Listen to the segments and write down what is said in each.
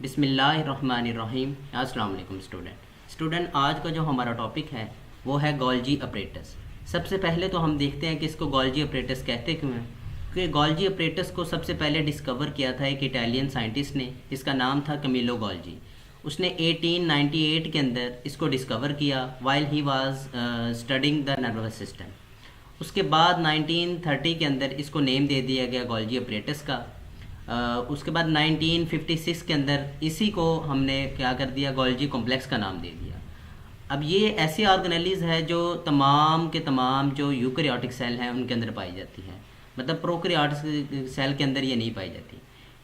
बिस्मिल्लाहिर्रहमानिर्रहीम। अस्सलाम वालेकुम स्टूडेंट, आज का जो हमारा टॉपिक है वो है गोल्जी अपरेटस। सबसे पहले तो हम देखते हैं कि इसको गोल्जी अपरेटस कहते क्यों हैं। क्योंकि गोल्जी अपरेटस को सबसे पहले डिस्कवर किया था एक इटालियन साइंटिस्ट ने, जिसका नाम था कमीलो गोल्जी। उसने 1898 के अंदर इसको डिस्कवर किया while he was studying the nervous system. उसके बाद 1930 के अंदर इसको नेम दे दिया गया गोल्जी अपरेटस का। उसके बाद 1956 के अंदर इसी को हमने क्या कर दिया, गोल्जी कॉम्प्लेक्स का नाम दे दिया। अब ये ऐसी ऑर्गेनेलीज है जो तमाम के तमाम जो यूकैरियोटिक सेल हैं उनके अंदर पाई जाती है, मतलब प्रोकैरियोटिक सेल के अंदर ये नहीं पाई जाती।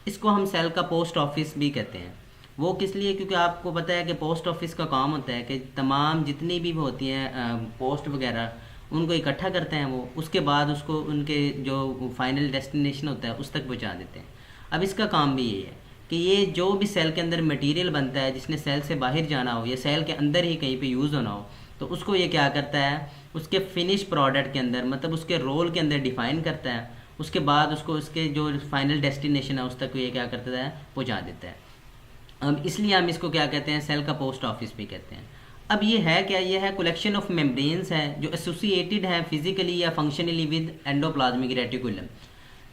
इसको हम सेल का पोस्ट ऑफिस भी कहते हैं। वो किस लिए, क्योंकि आपको पता है कि पोस्ट ऑफिस का काम होता है कि तमाम जितनी भी होती हैं पोस्ट वगैरह उनको इकट्ठा करते हैं वो, उसके बाद उसको उनके जो फाइनल डेस्टिनेशन होता है उस तक पहुंचा देते हैं। अब इसका काम भी ये है कि ये जो भी सेल के अंदर मटेरियल बनता है जिसने सेल से बाहर जाना हो या सेल के अंदर ही कहीं पे यूज़ होना हो, तो उसको ये क्या करता है, उसके फिनिश प्रोडक्ट के अंदर, मतलब उसके रोल के अंदर डिफ़ाइन करता है। उसके बाद उसको उसके जो फाइनल डेस्टिनेशन है उस तक ये क्या करता है, पहुँचा देता है। अब इसलिए हम इसको क्या कहते हैं, सेल का पोस्ट ऑफिस भी कहते हैं। अब ये है क्या, ये है कलेक्शन ऑफ मेम्ब्रेन्स है जो एसोसिएटेड है फिजिकली या फंक्शनली विद एंडोप्लाज्मिक रेटिकुलम।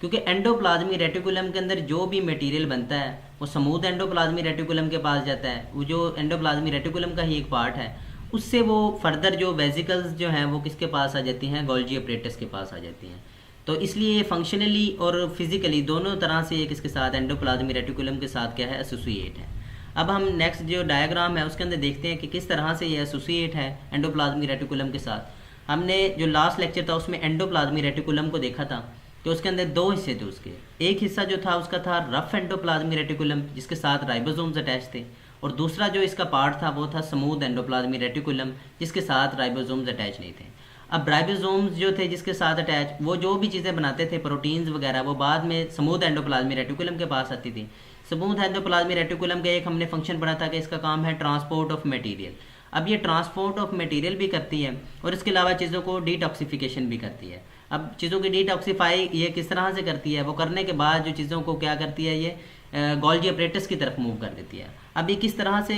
क्योंकि एंडोप्लाज्मिक रेटिकुलम के अंदर जो भी मटेरियल बनता है वो स्मूथ एंडोप्लाज्मिक रेटिकुलम के पास जाता है, वो जो एंडोप्लाज्मिक रेटिकुलम का ही एक पार्ट है। उससे वो फर्दर जो वेजिकल्स जो हैं वो किसके पास आ जाती हैं, गोल्जी अपरेटस के पास आ जाती हैं। तो इसलिए ये फंक्शनली और फिजिकली दोनों तरह से ये किसके साथ, एंडोप्लाज्मिक रेटिकुलम के साथ क्या है, एसोसिएट है। अब हम नेक्स्ट जो डायग्राम है उसके अंदर देखते हैं कि किस तरह से ये एसोसिएट है एंडोप्लाज्मिक रेटिकुलम के साथ। हमने जो लास्ट लेक्चर था उसमें एंडोप्लाज्मिक रेटिकुलम को देखा था, तो उसके अंदर दो हिस्से थे उसके। एक हिस्सा जो था उसका था रफ एंडोप्लाज्मिक रेटिकुलम जिसके साथ राइबोसोम्स अटैच थे, और दूसरा जो इसका पार्ट था वो था स्मूथ एंडोप्लाज्मिक रेटिकुलम जिसके साथ राइबोसोम्स अटैच नहीं थे। अब राइबोसोम्स जो थे जिसके साथ अटैच, वो जो भी चीज़ें बनाते थे प्रोटीन्स वगैरह, वो बाद में स्मूथ एंडोप्लाज्मिक रेटिकुलम के पास आती थी। स्मूथ एंडोप्लाज्मिक रेटिकुलम का एक हमने फंक्शन पढ़ा था कि इसका काम है ट्रांसपोर्ट ऑफ मटेरियल। अब ये ट्रांसपोर्ट ऑफ मटेरियल भी करती है और इसके अलावा चीज़ों को डिटॉक्सिफिकेशन भी करती है। अब चीज़ों की डिटॉक्सीफाई ये किस तरह से करती है, वो करने के बाद जो चीज़ों को क्या करती है, ये गोल्जी अपरेटस की तरफ मूव कर देती है। अब ये किस तरह से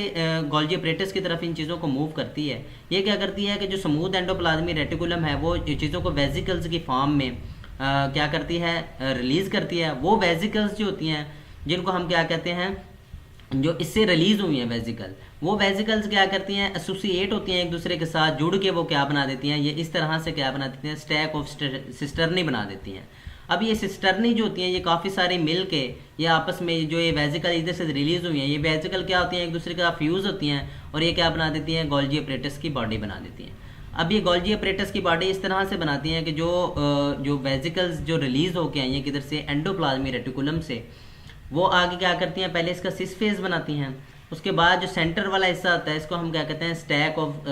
गोल्जी अपरेटस की तरफ इन चीज़ों को मूव करती है, ये क्या करती है कि जो स्मूथ एंडोप्लाज्मिक रेटिकुलम है वो चीज़ों को वेजिकल्स की फॉर्म में क्या करती है, रिलीज़ करती है। वो वेजिकल्स जो होती हैं जिनको हम क्या कहते हैं, जो इससे रिलीज हुई हैं वेजिकल, वो वेजिकल्स क्या करती हैं, एसोसिएट होती हैं एक दूसरे के साथ, जुड़ के वो क्या बना देती हैं, ये इस तरह से क्या बना देती हैं, स्टैक ऑफ सिस्टर्नी बना देती हैं। अब ये सिस्टर्नी जो होती हैं ये काफ़ी सारी मिल के ये आपस में जो ये वेजिकल इधर से रिलीज हुई हैं, ये वेजिकल क्या होती हैं, एक दूसरे के साथ फ्यूज़ होती हैं और ये क्या बना देती हैं, गोल्जी अपरेटस की बॉडी बना देती हैं। अब ये गोल्जी अपरेटस की बॉडी इस तरह से बनाती हैं कि जो वेजिकल्स जो रिलीज होके आई हैं किधर से, एंडोप्लाज्मिक रेटिकुलम से, वो आगे क्या करती हैं, पहले इसका सिस फेज बनाती हैं। उसके बाद जो सेंटर वाला हिस्सा होता है इसको हम क्या कहते हैं, स्टैक ऑफ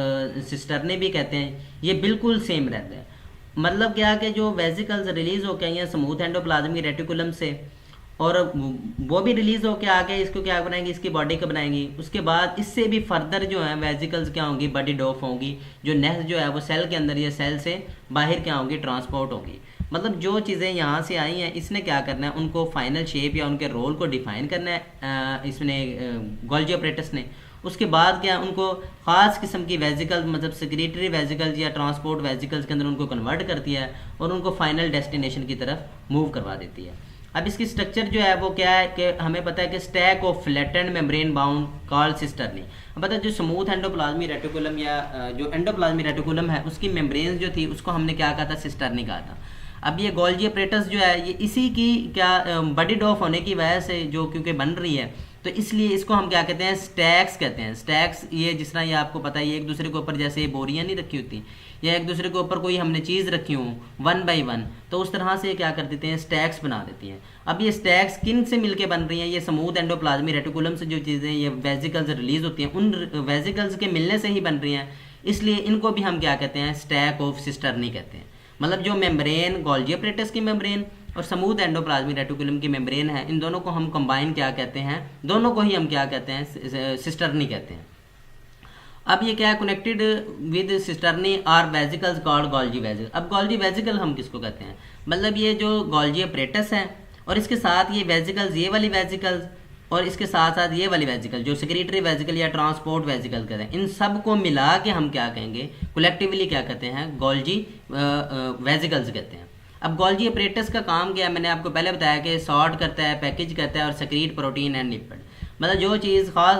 सिस्टर्नी भी कहते हैं। ये बिल्कुल सेम रहता है। मतलब क्या कि जो वेजिकल्स रिलीज होकर आई हैं स्मूथ एंडोप्लाज्मिक रेटिकुलम से, और वो भी रिलीज होकर आके इसको क्या बनाएंगी, इसकी बॉडी को बनाएंगी। उसके बाद इससे भी फर्दर जो है वेजिकल्स क्या होंगी, बॉडी डॉफ होंगी, जो नेक्स्ट जो है वो सेल के अंदर या सेल से बाहर क्या होंगी, ट्रांसपोर्ट होगी। मतलब जो चीज़ें यहाँ से आई हैं इसने क्या करना है, उनको फाइनल शेप या उनके रोल को डिफाइन करना है इसने गोल्जी अपरेटस ने। उसके बाद क्या उनको ख़ास किस्म की वेजिकल्स, मतलब सेक्रेटरी वेजिकल्स या ट्रांसपोर्ट वेजिकल्स के अंदर उनको कन्वर्ट करती है और उनको फाइनल डेस्टिनेशन की तरफ मूव करवा देती है। अब इसकी स्ट्रक्चर जो है वो क्या है कि हमें पता है कि stack of flattened membrane bound called cisternae. अब पता है जो स्मूथ एंडोप्लाज्मिक रेटिकुलम या जो एंडोप्लाज्मिक रेटिकुलम है उसकी मेम्ब्रेन जो थी उसको हमने क्या कहा था, सिस्टर्नी कहा था। अब ये गोल्जी अपरेटस जो है ये इसी की क्या बॉडी डॉफ होने की वजह से जो क्योंकि बन रही है, तो इसलिए इसको हम क्या कहते हैं, स्टैक्स कहते हैं। स्टैक्स ये जिस तरह ये आपको पता है, ये एक दूसरे के ऊपर जैसे बोरियां नहीं रखी होती या एक दूसरे के ऊपर कोई हमने चीज़ रखी हो 1 बाई 1, तो उस तरह से क्या कर देते हैं, स्टैक्स बना देती हैं। अब ये स्टैक्स किन से मिलके बन रही हैं, ये स्मूथ एंडोप्लाज्मिक रेटिकुलम से जो चीज़ें ये वेजिकल्स रिलीज होती हैं उन वेजिकल्स के मिलने से ही बन रही हैं, इसलिए इनको भी हम क्या कहते हैं, स्टैक ऑफ सिस्टर्नी कहते हैं। मतलब जो मेम्ब्रेन गोल्जी अपरेटस की मेम्ब्रेन और स्मूथ एंडोप्लाज्मिक रेटिकुलम की मेम्ब्रेन है, इन दोनों को हम कंबाइन क्या कहते हैं, दोनों को ही हम क्या कहते हैं, सिस्टर्नी कहते हैं। अब ये क्या है, connected with cisternae are vesicles called Golgi vesicle. अब गोल्जी वेजिकल हम किसको कहते हैं, मतलब ये जो गोल्जी अपरेटस है और इसके साथ ये वेजिकल्स, ये वाली वेजिकल्स और इसके साथ साथ ये वाली वेजिकल जो सेक्रेटरी वेजिकल या ट्रांसपोर्ट वेजिकल कहते हैं, इन सब को मिला के हम क्या कहेंगे, कलेक्टिवली क्या कहते हैं, गोल्जी वेजिकल्स कहते हैं। अब गोल्जी अपरेटस का काम क्या है, मैंने आपको पहले बताया कि सॉर्ट करता है, पैकेज करता है और सेक्रीट प्रोटीन एंड लिपिड। मतलब जो चीज़ खास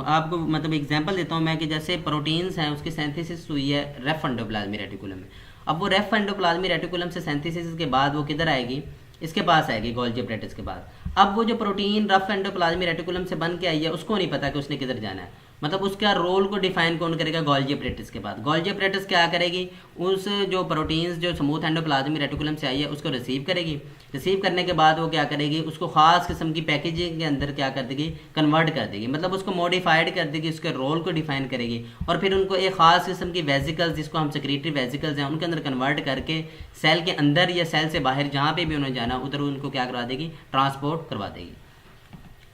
आपको मतलब एग्जांपल देता हूँ मैं कि जैसे प्रोटीन्स हैं उसकी सिंथेसिस हुई है रेफ एंडोप्लाज्मी रेटिकुलम में। अब वो रेफ एंडोप्लाज्मी रेटिकुलम से सिंथेसिस के बाद वो किधर आएगी, इसके पास आएगी गोल्जी अपरेटस के बाद। अब वो जो प्रोटीन रफ एंडोप्लाज्मी रेटिकुलम से बन के आई है उसको नहीं पता कि उसने किधर जाना है, मतलब उसका रोल को डिफाइन कौन करेगा, गोल्जी अपरेटस के बाद। गोल्जी अपरेटस क्या करेगी, उस जो प्रोटीन्स जो स्मूथ एंडोप्लाज्मी रेटिकुलम से आई है उसको रिसीव करेगी। रिसीव करने के बाद वो क्या करेगी, उसको खास किस्म की पैकेजिंग के अंदर क्या कर देगी, कन्वर्ट कर देगी, मतलब उसको मॉडिफाइड कर देगी, उसके रोल को डिफाइन करेगी और फिर उनको एक खास किस्म की वेजिकल्स जिसको हम सेक्रेटरी वेजिकल्स हैं उनके अंदर कन्वर्ट करके सेल के अंदर या सेल से बाहर जहाँ पे भी उन्हें जाना उधर उनको क्या करवा देगी, ट्रांसपोर्ट करवा देगी।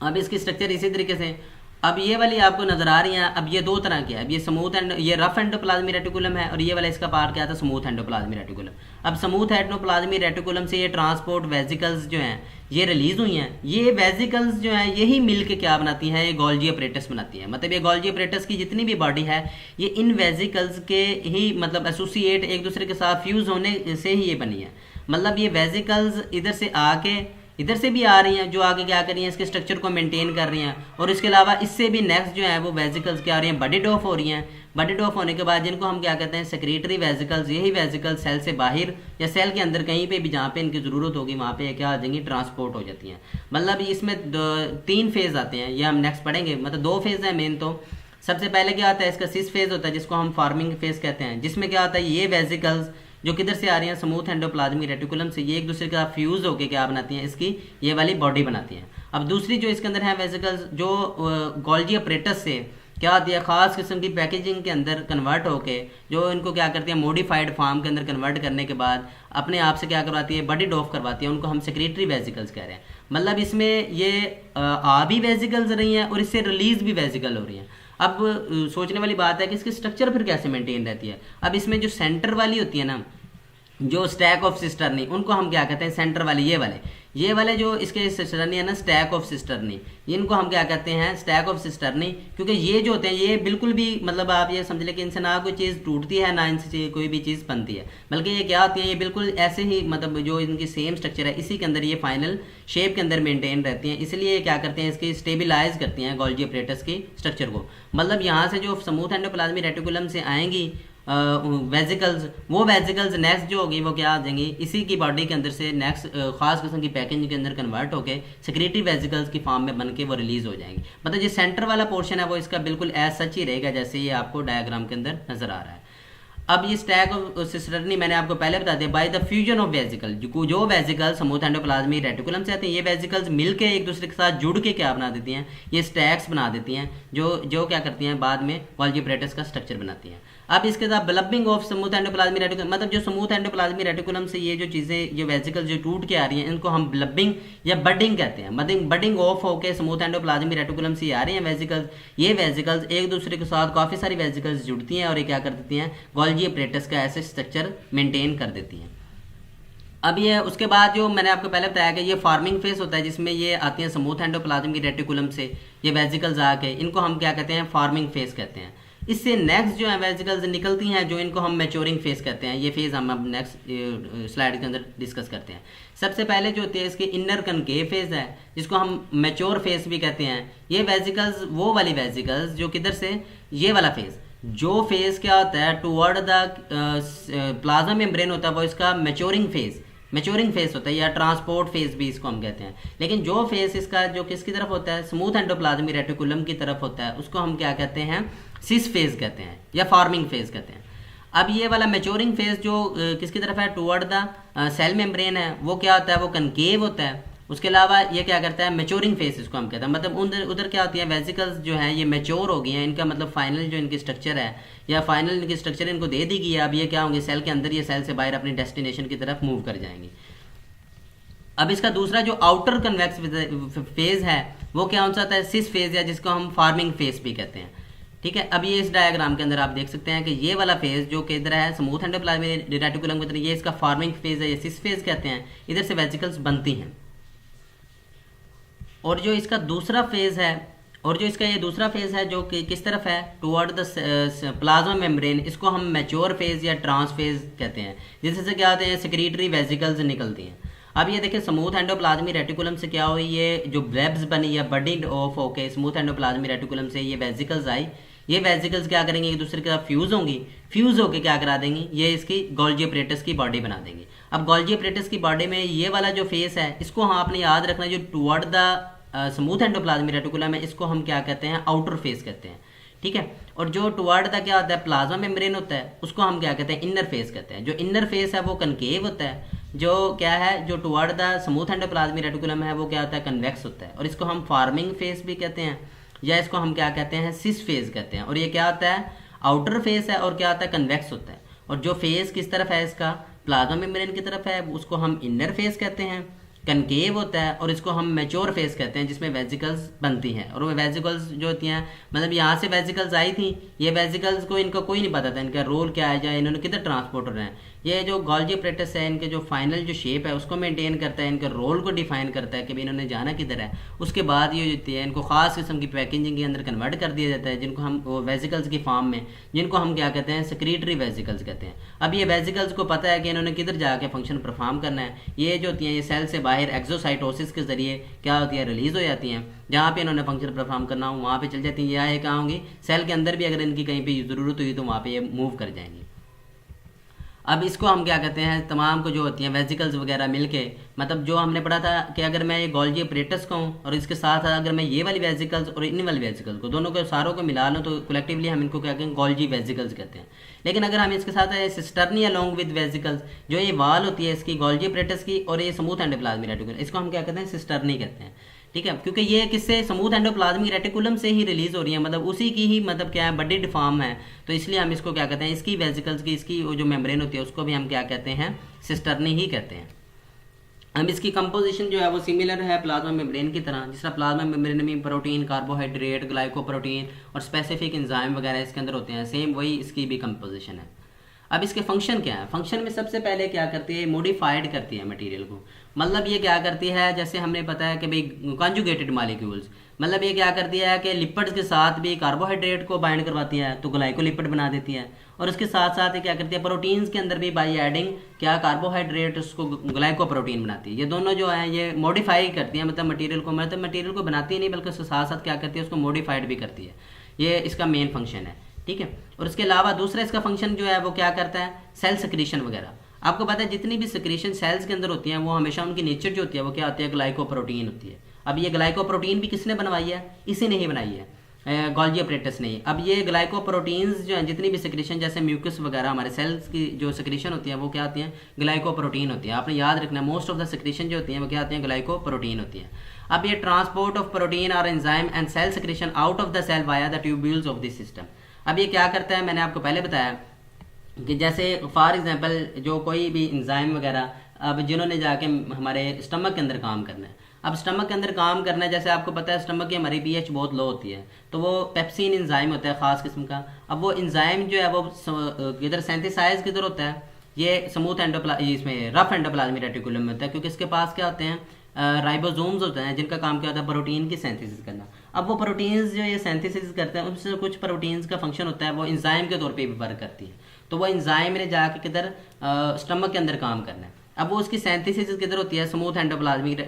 अब इसकी स्ट्रक्चर इसी तरीके से अब ये वाली आपको नजर आ रही है। अब ये दो तरह की है, अब ये स्मूथ एंड ये रफ एंडोप्लाज्मी रेटिकुलम है और ये वाला इसका पार्ट क्या था, स्मूथ एंडोप्लाज्मी रेटिकुलम। अब स्मूथ एंडोप्लाज्मी रेटिकुलम से ये ट्रांसपोर्ट वेजिकल्स जो हैं ये रिलीज हुई हैं। ये वेजिकल्स जो हैं यही मिल के क्या बनाती हैं, ये गोल्जी अपरेटस बनाती हैं। मतलब ये गोल्जी अपरेटस की जितनी भी बॉडी है ये इन वेजिकल्स के ही मतलब एसोसिएट एक दूसरे के साथ फ्यूज होने से ही ये बनी है। मतलब ये वेजिकल्स इधर से आके इधर से भी आ रही हैं जो आगे क्या कर रही हैं, इसके स्ट्रक्चर को मेंटेन कर रही हैं और इसके अलावा इससे भी नेक्स्ट जो है वो वेजिकल्स क्या हो रही हैं, बडेड ऑफ हो रही हैं। बडेड ऑफ होने के बाद जिनको हम क्या कहते हैं, सेक्रेटरी वेजिकल्स। यही वेजिकल्स सेल से बाहर या सेल के अंदर कहीं पे भी जहाँ पे इनकी ज़रूरत होगी वहाँ पे क्या आ जाएंगी, ट्रांसपोर्ट हो जाती हैं। मतलब इसमें 3 फेज़ आते हैं, ये हम नेक्स्ट पढ़ेंगे। मतलब 2 फेज़ हैं मेन। तो सबसे पहले क्या आता है, इसका सिस फेज़ होता है जिसको हम फार्मिंग फेज़ कहते हैं, जिसमें क्या होता है, ये वेजिकल्स जो किधर से आ रही हैं, स्मूथ एंडोप्लाज्मी रेटिकुलम से, ये एक दूसरे के साथ फ्यूज होकर क्या बनाती हैं, इसकी ये वाली बॉडी बनाती हैं। अब दूसरी जो इसके अंदर है वेजिकल्स जो गोल्जी अपरेटस से क्या होती है, खास किस्म की पैकेजिंग के अंदर कन्वर्ट होके जो इनको क्या करती है, मॉडिफाइड फॉर्म के अंदर कन्वर्ट करने के बाद अपने आप से क्या करवाती है, बॉडी ऑफ करवाती है। उनको हम सेक्रेटरी वेजिकल्स कह रहे हैं। मतलब इसमें ये आ भी वेजिकल्स रही हैं और इससे रिलीज भी वेजिकल हो रही हैं। अब सोचने वाली बात है कि इसकी स्ट्रक्चर फिर कैसे मेंटेन रहती है। अब इसमें जो सेंटर वाली होती है ना, जो स्टैक ऑफ सिस्टरनी, उनको हम क्या कहते हैं, सेंटर वाले ये वाले जो इसके सिस्टरनी है ना, स्टैक ऑफ सिस्टरनी, इनको हम क्या कहते हैं, स्टैक ऑफ सिस्टरनी। क्योंकि ये जो होते हैं ये बिल्कुल भी मतलब आप ये समझ लें कि इनसे ना कोई चीज़ टूटती है ना इनसे कोई भी चीज़ बनती है, बल्कि ये क्या होती है, ये बिल्कुल ऐसे ही मतलब जो इनकी सेम स्ट्रक्चर है इसी के अंदर ये फाइनल शेप के अंदर मेंटेन रहती हैं। इसलिए ये क्या करते हैं, इसकी स्टेबिलाइज करती हैं गोल्जी अपरेटस की स्ट्रक्चर को। मतलब यहाँ से जो स्मूथ एंडोप्लाज्मी रेटिकुलम से आएंगी वेजिकल्स, वो वेजिकल्स नेक्स्ट जो होगी वो क्या आ जाएंगी, इसी की बॉडी के अंदर से नेक्स्ट खास किस्म की पैकेजिंग के अंदर कन्वर्ट होकर सेक्रेटरी वेजिकल्स की फॉर्म में बन के वो रिलीज हो जाएंगी। मतलब जो सेंटर वाला पोर्शन है वो इसका बिल्कुल एज सच ही रहेगा जैसे ये आपको डायग्राम के अंदर नजर आ रहा है। अब ये स्टैक ऑफ सिस्टरनी मैंने आपको पहले बता दिया, by the fusion of vesicle, जो वेजिकल स्मूथ एंडोप्लाज्मी रेटिकुलम से आते हैं ये वेजिकल्स मिलके एक दूसरे के साथ जुड़ के क्या बना देती हैं, ये स्टैक्स बना देती हैं जो क्या करती हैं बाद में गोल्जी अपरेटस का स्ट्रक्चर बनाती हैं। अब इसके साथ ब्लबिंग ऑफ स्मूथ एंडोप्लाज्मी रेटिकुलम, मतलब जो स्मूथ एंडोप्लाज्मी रेटिकुलम से ये जो चीज़ें जो वेजिकल जो टूट के आ रही हैं इनको हम ब्लबिंग या बडिंग कहते हैं। बडिंग ऑफ होकर स्मूथ एंडोप्लाज्मी रेटिकुलम से आ रही हैं वेजिकल्स, ये वेजिकल्स एक दूसरे के साथ काफ़ी सारी वेजिकल्स जुड़ती हैं और ये क्या कर देती हैं, गोल्जी अपरेटस का ऐसे स्ट्रक्चर मेंटेन कर देती हैं। अब ये उसके बाद जो मैंने आपको पहले बताया कि ये फार्मिंग फेस होता है जिसमें ये आती हैं स्मूथ एंडोप्लाज्मी रेटिकुलम से ये वेजिकल्स आके, इनको हम क्या कहते हैं, फार्मिंग फेस कहते हैं। इससे नेक्स्ट जो है वेजिकल्स निकलती हैं जो इनको हम मैच्योरिंग फेस कहते हैं। ये फेज हम अब नेक्स्ट स्लाइड के अंदर डिस्कस करते हैं। सबसे पहले जो होती है इसके इनर कनकेव फेज है जिसको हम मैच्योर फेस भी कहते हैं। ये वेजिकल्स वो वाली वेजिकल्स जो किधर से, ये वाला फेज, जो फेज क्या होता है टुवर्ड द प्लाज्मा मेम्ब्रेन होता है वो इसका मैच्योरिंग फेज होता है या ट्रांसपोर्ट फेज भी इसको हम कहते हैं। लेकिन जो फेज इसका जो किसकी तरफ होता है, स्मूथ एंडोप्लाज्मी रेटिकुलम की तरफ होता है, उसको हम क्या कहते हैं, सिस फेज कहते हैं या फार्मिंग फेज कहते हैं। अब ये वाला मैच्योरिंग फेज जो किसकी तरफ है, टुवर्ड द सेल मेम्ब्रेन है, वो क्या होता है, वो कनकेव होता है। उसके अलावा ये क्या करता है, मैच्योरिंग फेज इसको हम कहते हैं। मतलब उधर क्या होती है, वेजिकल्स जो हैं ये मैच्योर हो गई हैं, इनका मतलब फाइनल जो इनकी स्ट्रक्चर है या फाइनल इनकी स्ट्रक्चर इनको दे दी गई है। अब ये क्या होंगे, सेल के अंदर ये सेल से बाहर अपनी डेस्टिनेशन की तरफ मूव कर जाएंगी। अब इसका दूसरा जो आउटर कन्वेक्स फेज है वो क्या होता है, सिस फेज या जिसको हम फार्मिंग फेज भी कहते हैं। ठीक है, अब ये इस डायग्राम के अंदर आप देख सकते हैं कि ये वाला फेज जो कि इधर है स्मूथ एंडोप्लाज्मी रेटिकुलम की तरह, ये इसका फार्मिंग फेज है, ये सिस फेज कहते हैं। इधर से वेजिकल्स बनती हैं। और जो इसका दूसरा फेज़ है, और जो इसका ये दूसरा फेज़ है जो कि किस तरफ है, टुवर्ड द प्लाज्मा मेम्ब्रेन, इसको हम मैच्योर फेज़ या ट्रांस फेज़ कहते हैं, जिससे क्या होते हैं सेक्रीटरी वेसिकल्स निकलती हैं। अब ये देखिए स्मूथ एंडोप्लाज्मिक रेटिकुलम से क्या हुई, ये जो वेब्स बनी या बडिंग ऑफ होके स्मूथ एंडोप्लाज्मिक रेटिकुलम से ये वेसिकल्स आई, ये वेसिकल्स क्या करेंगे, एक दूसरे के साथ फ्यूज़ होंगी, फ्यूज़ होके क्या करा देंगी, ये इसकी गोल्जी अपरेटस की बॉडी बना देंगी। अब गोल्जी अपरेटस की बॉडी में ये वाला जो फेस है, इसको हाँ आपने याद रखना, जो toward the smooth endoplasmic reticulum है, इसको हम क्या कहते हैं, आउटर फेस कहते हैं, ठीक है। और जो टुवर्ड द क्या होता है, प्लाज्मा मेम्ब्रेन होता है, उसको हम क्या कहते हैं, इनर फेस कहते हैं। जो इनर फेस है वो कनकेव होता है, जो क्या है, जो toward the smooth endoplasmic reticulum है वो क्या होता है, कन्वेक्स होता है, और इसको हम फार्मिंग फेस भी कहते हैं, या इसको हम क्या कहते हैं, सिस फेस कहते हैं। और ये क्या होता है, आउटर फेस है, और क्या होता है, कन्वेक्स होता है। और जो फेस किस तरफ है, इसका प्लाज्मा मेम्ब्रेन की तरफ है, उसको हम इनर फेस कहते हैं, कनकेव होता है, और इसको हम मैच्योर फेस कहते हैं, जिसमें वेसिकल्स बनती हैं। और वो वेसिकल्स जो होती हैं, मतलब यहाँ से वेसिकल्स आई थी, ये वेसिकल्स को इनका कोई नहीं पता था इनका रोल क्या है, या इन्होंने किधर ट्रांसपोर्ट हो रहे हैं। ये जो गोल्जी अपरेटस है, इनके जो फाइनल जो शेप है उसको मेंटेन करता है, इनके रोल को डिफाइन करता है कि भाई इन्होंने जाना किधर है। उसके बाद ये होती है, इनको खास किस्म की पैकेजिंग के अंदर कन्वर्ट कर दिया जाता है, जिनको हम वेसिकल्स की फॉर्म में, जिनको हम क्या कहते हैं, सेक्रीटरी वेसिकल्स कहते हैं। अब ये वेसिकल्स को पता है कि इन्होंने किधर जाके फंक्शन परफॉर्म करना है। ये जो होती हैं, ये सेल से बाहर एक्सोसाइटोसिस के जरिए क्या होती है, रिलीज हो जाती हैं। जहाँ पे इन्होंने फंक्शन परफॉर्म करना हो वहाँ पे चल जाती हैं, या ये कहाँ होंगी, सेल के अंदर भी अगर इनकी कहीं पे ज़रूरत हुई तो वहाँ पे ये मूव कर जाएंगी। अब इसको हम क्या कहते हैं, तमाम को जो होती हैं वेसिकल्स वगैरह मिलके, मतलब जो हमने पढ़ा था कि अगर मैं ये गोल्जी अपरेटस का हूँ और इसके साथ अगर मैं ये वाली वेसिकल्स और इन वाली वेसिकल्स को, दोनों को सारों को मिला लूँ, तो कलेक्टिवली हम इनको क्या कहते हैं, गोल्जी वेसिकल्स कहते हैं। लेकिन अगर हम इसके साथ सिस्टर्नी अलोंग विद वेसिकल्स, जो ये वाल होती है इसकी गोल्जी अपरेटस की, और ये स्मूथ एंडोप्लाज्मिक रेटिकुलम, इसको हम क्या कहते हैं, सिस्टर्नी कहते हैं, ठीक है। क्योंकि ये किससे, स्मूथ एंडोप्लाज्मिक रेटिकुलम से ही रिलीज हो रही है, मतलब उसी की ही मतलब क्या है, बडिड फॉर्म है, तो इसलिए हम इसको क्या कहते हैं, इसकी वेसिकल्स की, इसकी जो मेम्ब्रेन होती है उसको भी हम क्या कहते हैं, सिस्टर्नी ही कहते हैं। हम इसकी कंपोजिशन जो है वो सिमिलर है प्लाज्मा मेम्ब्रेन की तरह, जिस तरह प्लाज्मा मेम्ब्रेन में प्रोटीन, कार्बोहाइड्रेट, ग्लाइकोप्रोटीन और स्पेसिफिक एंजाइम वगैरह इसके अंदर होते हैं, सेम वही इसकी भी कंपोजिशन है। अब इसके फंक्शन क्या है, फंक्शन में सबसे पहले क्या करती है, मॉडिफाइड करती है मटेरियल को। मतलब ये क्या करती है, जैसे हमने पता है कि भाई कॉन्जुगेटेड मॉलिक्यूल्स, मतलब ये क्या करती है कि लिपिड्स के साथ भी कार्बोहाइड्रेट को बाइंड करवाती है तो ग्लाइकोलिपिड बना देती है, और उसके साथ साथ ये क्या करती है, प्रोटीन्स के अंदर भी बाई एडिंग क्या कार्बोहाइड्रेट उसको ग्लाइकोप्रोटीन बनाती है। ये दोनों जो है ये मॉडिफाई करती है, मतलब मटेरियल को बनाती ही नहीं बल्कि उसके साथ साथ क्या करती है, उसको मॉडिफाइड भी करती है। ये इसका मेन फंक्शन है, ठीक है। और इसके अलावा दूसरा इसका फंक्शन जो है वो क्या करता है, सेल सिक्रीशन वगैरह। आपको पता है जितनी भी सिक्रीशन सेल्स के अंदर होती हैं वो हमेशा उनकी नेचर जो होती है वो क्या होती है, ग्लाइकोप्रोटीन होती है। अब ये ग्लाइकोप्रोटीन भी किसने बनवाई है, इसी ने ही बनाई है, गोल्जी अपरेटस ने। अब ये ग्लाइकोप्रोटीन्स जो हैं, जितनी भी सिक्रीशन जैसे म्यूकस वगैरह हमारे सेल्स की जो सिक्रीशन होती है वो क्या होती हैं, ग्लाइकोप्रोटीन होती है। आपने याद रखना मोस्ट ऑफ द सिक्रीशन जो होती है वो क्या होती हैं, ग्लाइकोप्रोटीन होती है। अब ये ट्रांसपोर्ट ऑफ प्रोटीन और enzyme and cell secretion out of the cell via the tubules of this system. अब ये क्या करता है, मैंने आपको पहले बताया कि जैसे फॉर एग्जांपल जो कोई भी एंजाइम वगैरह, अब जिन्होंने जाके हमारे स्टमक के अंदर काम करना है, अब स्टमक के अंदर काम करना है, जैसे आपको पता है स्टमक की हमारी पीएच बहुत लो होती है, तो वो पेप्सिन एंजाइम होता है ख़ास किस्म का। अब वो एंजाइम जो है वो किधर सिंथेसाइज किधर होता है, ये स्मूथ इसमें रफ एंडोप्लाज्मिक रेटिकुलम में होता है, क्योंकि इसके पास क्या होते हैं, राइबोसोम्स होते हैं, जिनका काम क्या होता है, प्रोटीन की सिंथेसिस करना। अब वो प्रोटीन्स जो ये सिंथेसिस करते हैं उनसे कुछ प्रोटीन्स का फंक्शन होता है वो एंजाइम के तौर पे भी वर्क करती है, तो वो एंजाइम ने जाके किधर, स्टमक के अंदर काम करना है। अब वो उसकी सिंथेसिस किधर होती है, smooth endoplasmic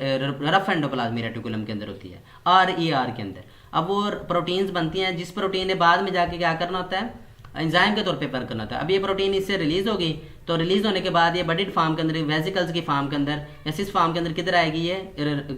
rough endoplasmic reticulum के अंदर होती है, RER के अंदर। अब वो प्रोटीन्स बनती हैं, जिस प्रोटीन ने बाद में जाके क्या करना होता है, एंजाइम के तौर पे वर्क करना होता है। अब ये प्रोटीन इससे रिलीज होगी, तो रिलीज होने के बाद ये बडिड फॉर्म के अंदर, वेसिकल्स की फॉर्म के अंदर या सिस फॉर्म के अंदर किधर आएगी, ये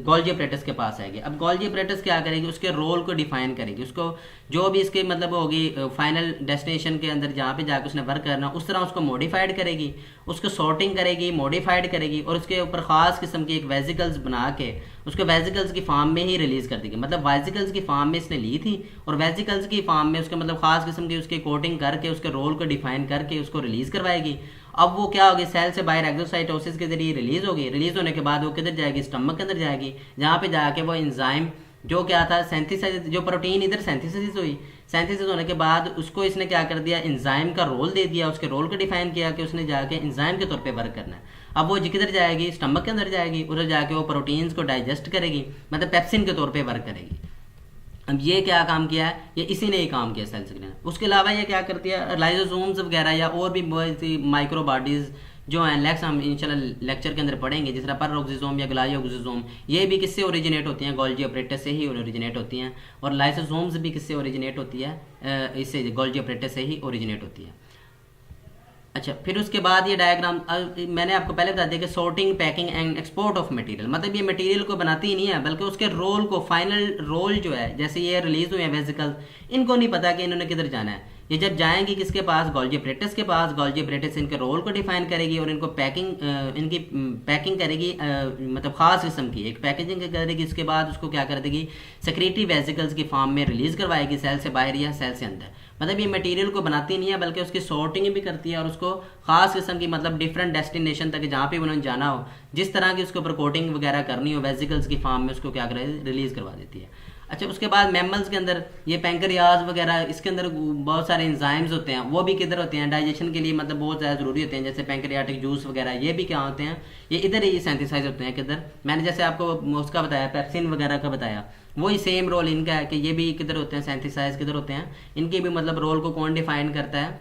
गोल्जी अपरेटस के पास आएगी। अब गोल्जी अपरेटस क्या करेगी, उसके रोल को डिफाइन करेगी, उसको जो भी इसके मतलब होगी फाइनल डेस्टिनेशन के अंदर जहाँ पे जाकर उसने वर्क करना, उस तरह उसको मॉडिफाइड करेगी, उसको सॉर्टिंग करेगी, मॉडिफाइड करेगी, और उसके ऊपर ख़ास किस्म की एक वेसिकल्स बना के उसको वेसिकल्स की फॉर्म में ही रिलीज कर देगी। मतलब वेसिकल्स की फॉर्म में इसने ली थी और वेसिकल्स की फॉर्म में उसके मतलब ख़ास किस्म की उसकी कोटिंग करके उसके रोल को डिफाइन करके उसको रिलीज करवाएगी। अब वो क्या होगी, सेल से बाहर एक्सोसाइटोसिस के जरिए रिलीज होगी, रिलीज होने के बाद वो किधर जाएगी, स्टमक के अंदर जाएगी, जहाँ पे जाके वो एंजाइम जो क्या था सेंथिसाइज, जो प्रोटीन इधर सेंथिसिस हुई, सेंथिसिस होने के बाद उसको इसने क्या कर दिया, एंजाइम का रोल दे दिया, उसके रोल को डिफाइन किया कि उसने जाके एंजाइम के तौर पे वर्क करना है। अब वो किधर जाएगी, स्टमक के अंदर जाएगी, उधर जाके वो प्रोटीन्स को डाइजेस्ट करेगी, मतलब पेप्सिन के तौर पे वर्क करेगी। अब ये क्या काम किया है, ये इसी ने ही काम किया सेल्स के लिए। उसके अलावा ये क्या करती है, लाइसोसोम्स वगैरह या और भी बहुत सी माइक्रो बॉडीज़ जो हैं, लेक्स हम इंशाल्लाह लेक्चर के अंदर पढ़ेंगे, जिस तरह परऑक्सीसोम या ग्लाइकोक्सीसोम, ये भी किससे ओरिजिनेट होती हैं, गोल्जी अपरेटस से ही ओरिजिनेट होती हैं। और लाइसोसोम्स भी किससे ओरिजिनेट होती है, इससे गोल्जी अपरेटस से ही ओरिजिनेट होती है। अच्छा, फिर उसके बाद ये डायग्राम मैंने आपको पहले बता दिया कि sorting, packing and export of material, मतलब ये मटेरियल को बनाती ही नहीं है बल्कि उसके रोल को, फाइनल रोल जो है, जैसे ये रिलीज हुए हैं वेसिकल्स, इनको नहीं पता कि इन्होंने किधर जाना है। ये जब जाएंगी किसके पास, गोल्जी अपरेटस के पास, गोल्जी अपरेटस इनके रोल को डिफाइन करेगी और इनको इनकी पैकिंग करेगी, मतलब खास किस्म की एक पैकेजिंग करेगी। इसके बाद उसको क्या कर देगी, सेक्रेटरी वेसिकल्स की फॉर्म में रिलीज करवाएगी, सेल से बाहर या सेल से अंदर। मतलब ये मटेरियल को बनाती नहीं है बल्कि उसकी सॉर्टिंग भी करती है और उसको खास किस्म की, मतलब डिफरेंट डेस्टिनेशन तक जहाँ पे उन्होंने जाना हो, जिस तरह की उसके ऊपर कोटिंग वगैरह करनी हो वेसिकल्स की फॉर्म में, उसको क्या करे, रिलीज करवा देती है। अच्छा, उसके बाद मैमल्स के अंदर ये पैंक्रियाज वगैरह, इसके अंदर बहुत सारे एंजाइम्स होते हैं, वो भी किधर होते हैं, डाइजेशन के लिए मतलब बहुत ज़्यादा ज़रूरी होते हैं, जैसे पैंक्रियाटिक जूस वगैरह, ये भी क्या होते हैं, ये इधर ही सेंथिसाइज होते हैं। किधर, मैंने जैसे आपको उसका बताया, पेप्सिन वगैरह का बताया, वही सेम रोल इनका है कि ये भी किधर होते हैं, सेंथिसाइज किधर होते हैं, इनके भी मतलब रोल को कौन डिफाइन करता है,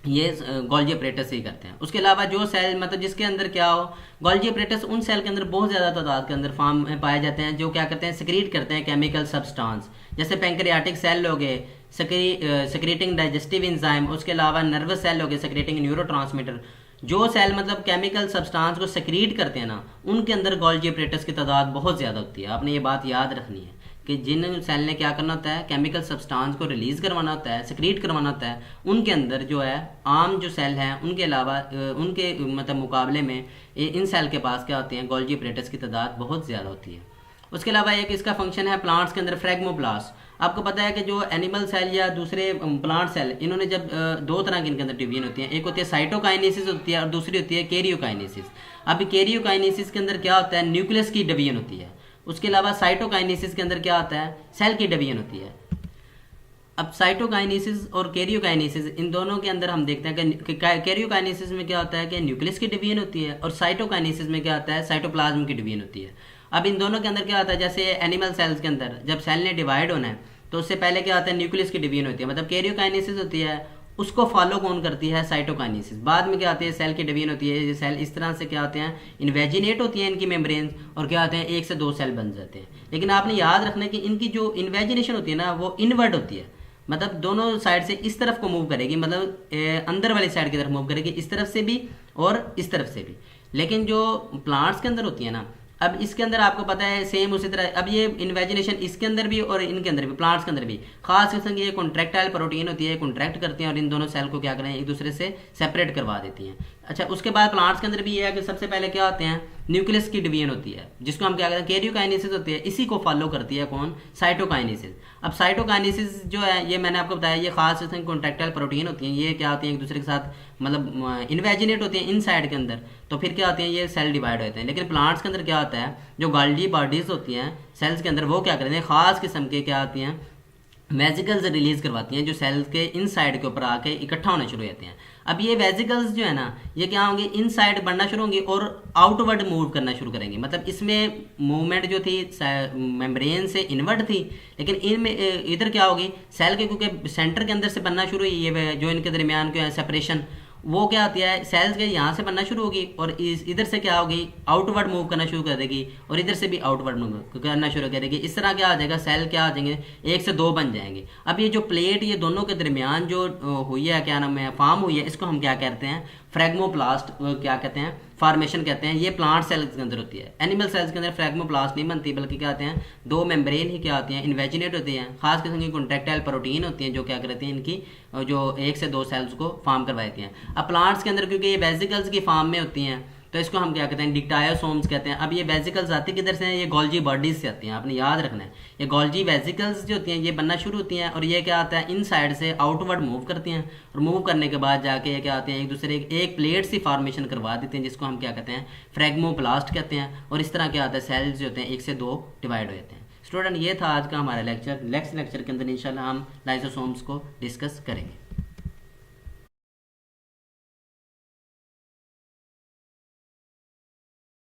ये गोल्जी अपरेटस ही करते हैं। उसके अलावा जो सेल, मतलब जिसके अंदर क्या हो, गोल्जी अपरेटस उन सेल के अंदर बहुत ज़्यादा तादाद के अंदर फॉर्म में पाए जाते हैं जो क्या करते हैं, सिक्रीट करते हैं केमिकल सब्सटेंस, जैसे पैंक्रियाटिक सेल हो गए सिक्रीटिंग डाइजेस्टिव एंजाइम, उसके अलावा नर्वस सेल हो गए सिक्रीटिंग न्यूरोट्रांसमीटर। जो सेल मतलब केमिकल सब्सटेंस को सिक्रीट करते हैं ना, उनके अंदर गोल्जी अपरेटस की तादाद बहुत ज़्यादा होती है। आपने ये बात याद रखनी है कि जिन सेल ने क्या करना होता है, केमिकल सब्सटेंस को रिलीज करवाना होता है, सिक्रीट करवाना होता है, उनके अंदर जो है आम जो सेल हैं उनके अलावा उनके मतलब मुकाबले में इन सेल के पास क्या होती हैं, गोल्जी अपरेटस की तादाद बहुत ज़्यादा होती है। उसके अलावा एक इसका फंक्शन है प्लांट्स के अंदर फ्रेगमोप्लास्ट। आपको पता है कि जो एनिमल सेल या दूसरे प्लांट सेल, इन्होंने जब दो तरह की इनके अंदर डिवीजन होती है, एक होती है साइटोकाइनेसिस होती है और दूसरी होती है कैरियोकाइनेसिस। अब कैरियोकाइनेसिस के अंदर क्या होता है, न्यूक्लियस की डिवीजन होती है। उसके अलावा साइटोकाइनेसिस के अंदर क्या होता है, सेल की डिवीजन होती है। अब साइटोकाइनेसिस और कैरियोकाइनेसिस, इन दोनों के अंदर हम देखते हैं कि कैरियोकाइनेसिस में क्या होता है कि न्यूक्लियस की डिवीजन होती है और साइटोकाइनेसिस में क्या होता है, साइटोप्लाज्म की डिवीजन होती है। अब इन दोनों के अंदर क्या होता है, जैसे एनिमल सेल्स के अंदर जब सेल ने डिवाइड होना है तो उससे पहले क्या होता है, न्यूक्लियस की डिवीजन होती है, मतलब कैरियोकाइनेसिस होती है, उसको फॉलो कौन करती है, साइटोकाइनेसिस। बाद में क्या होती है, सेल की डिवीजन होती है, ये सेल इस तरह से क्या होते हैं, इन्वेजिनेट होती हैं इनकी मेम्ब्रेन, और क्या होते हैं, एक से दो सेल बन जाते हैं। लेकिन आपने याद रखना है कि इनकी जो इन्वेजिनेशन होती है ना, वो इनवर्ड होती है, मतलब दोनों साइड से इस तरफ को मूव करेगी, मतलब अंदर वाली साइड की तरफ मूव करेगी, इस तरफ से भी और इस तरफ से भी। लेकिन जो प्लांट्स के अंदर होती है ना, अब इसके अंदर आपको पता है सेम उसी तरह, अब ये इन्वेजिनेशन इसके अंदर भी और इनके अंदर भी, प्लांट्स के अंदर भी खास किस्म की ये कॉन्ट्रैक्टाइल प्रोटीन होती है, कॉन्ट्रैक्ट करती हैं और इन दोनों सेल को क्या करें, एक दूसरे से सेपरेट करवा देती हैं। अच्छा, उसके बाद प्लांट्स के अंदर भी ये है कि सबसे पहले क्या होते हैं, न्यूक्लियस की डिवीजन होती है, जिसको हम क्या कहते हैं, कैरियोकाइनेसिस होती है, इसी को फॉलो करती है कौन, साइटोकाइनेसिस। अब साइटोकाइनेसिस जो है, ये मैंने आपको बताया, ये खास किस्म की कॉन्ट्रैक्टाइल प्रोटीन होती हैं, ये क्या होती हैं, एक दूसरे के साथ मतलब इन्वेजिनेट होती हैं इन साइड के अंदर, तो फिर क्या होती हैं, ये सेल डिवाइड होते हैं। लेकिन प्लांट्स के अंदर क्या होता है, जो गोल्जी बॉडीज होती हैं सेल्स के अंदर, वो क्या करते हैं, खास किस्म के क्या होती हैं, वेसिकल्स रिलीज करवाती हैं, जो सेल्स के इन साइड के ऊपर आके इकट्ठा होना शुरू हो जाते हैं। अब ये वेसिकल्स जो है ना, ये क्या होंगे, इन साइड बढ़ना शुरू होंगी और आउटवर्ड मूव करना शुरू करेंगे। मतलब इसमें मूवमेंट जो थी मेम्ब्रेन से इनवर्ड थी, लेकिन इनमें इधर क्या होगी, सेल के क्योंकि सेंटर के अंदर से बनना शुरू हुई, ये जो इनके दरमियान क्या है सेपरेशन, वो क्या होती है, सेल्स के यहाँ से बनना शुरू होगी और इधर से क्या होगी, आउटवर्ड मूव करना शुरू कर देगी और इधर से भी आउटवर्ड मूव करना शुरू कर देगी। इस तरह क्या हो जाएगा, सेल क्या हो जाएंगे, एक से दो बन जाएंगे। अब ये जो प्लेट, ये दोनों के दरमियान जो हुई है, क्या नाम है, फॉर्म हुई है, इसको हम क्या कहते हैं, फ्रेगमोप्लास्ट क्या कहते हैं, फॉर्मेशन कहते हैं। ये प्लांट सेल्स के अंदर होती है, एनिमल सेल्स के अंदर फ्रेगमोप्लास्ट नहीं बनती, बल्कि क्या होते हैं, दो मेम्ब्रेन ही क्या होती हैं, इन्वेजिनेट होती हैं, खास किस्म की कॉन्ट्रैक्टाइल प्रोटीन होती हैं, जो क्या करती हैं, इनकी जो एक से दो सेल्स को फॉर्म करवाती हैं। अब प्लांट्स के अंदर क्योंकि ये वेसिकल्स की फॉर्म में होती हैं, तो इसको हम क्या कहते हैं, डिक्टायोसोम्स कहते हैं। अब ये वेसिकल्स आती किधर से हैं, ये गोल्जी बॉडीज से आती हैं, आपने याद रखना है। ये गोल्जी वेसिकल्स जो होती हैं, ये बनना शुरू होती हैं और ये क्या आता है, इन साइड से आउटवर्ड मूव करती हैं और मूव करने के बाद जाके ये क्या आते हैं, एक दूसरे एक प्लेट सी फॉर्मेशन करवा देते हैं, जिसको हम क्या कहते हैं, फ्रेगमोप्लास्ट कहते हैं। और इस तरह क्या आता है, सेल्स जो होते हैं एक से दो डिवाइड हो जाते हैं। स्टूडेंट ये था आज का हमारा लेक्चर। नेक्स्ट लेक्चर के अंदर इंशाल्लाह हम लाइसोसोम्स को डिस्कस करेंगे।